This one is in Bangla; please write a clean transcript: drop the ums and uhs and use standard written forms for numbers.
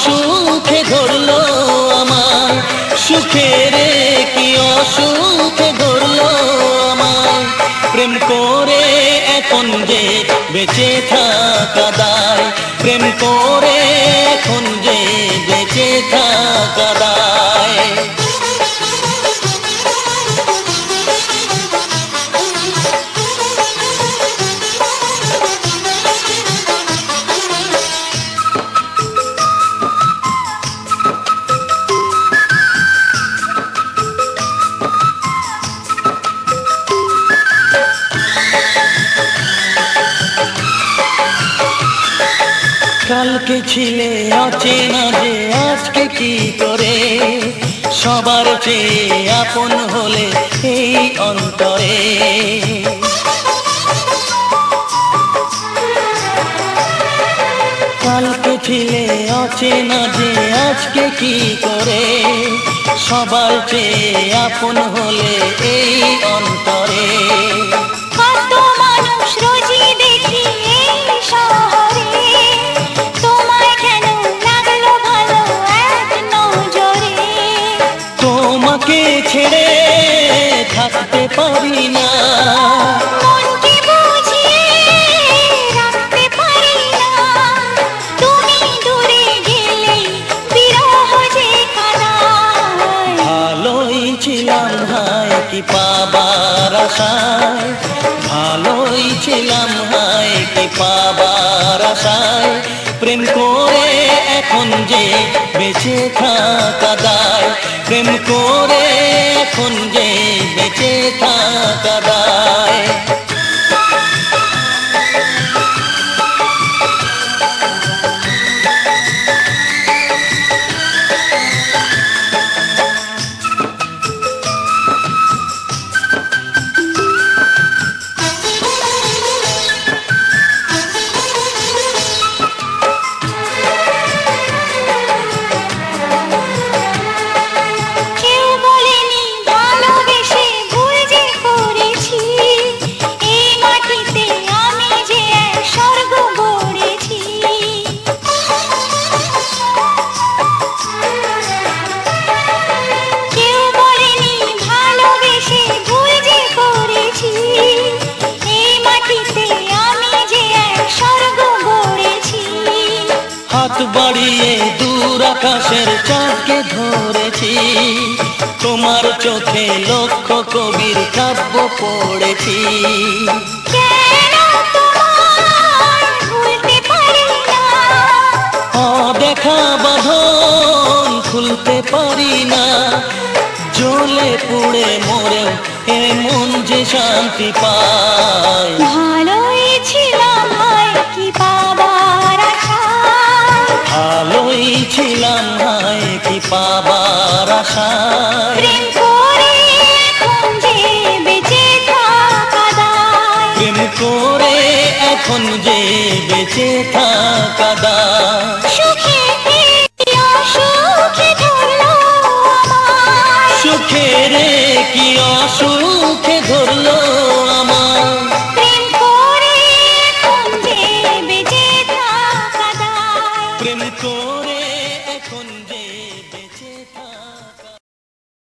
অসুখে ধরলো আমায়, সুখের কি অসুখে ধরলো আমায়। প্রেম করে এখন যে বেঁচে থাকা দায়, প্রেম করে এখন যে বেঁচে থাকা দায়। কালকে ছিলে অচেনা যে আজকে কি করে, সবার চেয়ে আপন হলে এই অন্তরে। কালকে ছিলে অচেনা যে আজকে কি করে, সবার চেয়ে আপন হলে এই অন্তরে। কত মানুষ রোজই দেখি এই শহরে, তোমায় কেন লাগলো ভালো এক নজরে। তোমাকে ছেড়ে থাকতে পারি না, মনকে বুঝিয়ে রাখতে পারি না, তুমি দূরে গেলেই বিরহ যে কাঁদায়। ভালোই ছিলাম হায় কি পাবার আশায়, ভালোই ছিলাম হায় কি পাবার আশায়। প্রেম করে এখন যে বেঁচে থাকা দায়, প্রেম করে এখন যে বেঁচে থাকা দায়। কেউ বলেনি ভালোবেসে ভুল যে করেছি, এই মাটিতে আমি যে এক স্বর্গ গড়েছি। কেউ বলেনি ভালোবেসে ভুল যে করেছি, এই মাটিতে আমি যে এক স্বর্গ গড়েছি। হাত বাড়িয়ে দূর আকাশের চাঁদকে ধরেছি, তোমার চোখে লক্ষ কবির কাব্য পড়েছি। কেন তোমায় ভুলতে পারি না, অদেখা বাঁধন খুলতে পারি না, জ্বলে পুড়ে মরেও এ মন যে শান্তি পায়। ভালোই ছিলাম হায় কি পাবার আশায়, ভালোই ছিলাম হায় কি পাবার আশায়। প্রেম করে এখন যে বেঁচে থাকা দায়। প্রেম করে এখন যে বেঁচে থাকা দায়। সুখে কি অসুখে ধরলো আমায়, সুখের কি অসুখে ধরলো আমায়। প্রেম করে এখন যে বেঁচে থাকা দায়। প্রেম করে এখন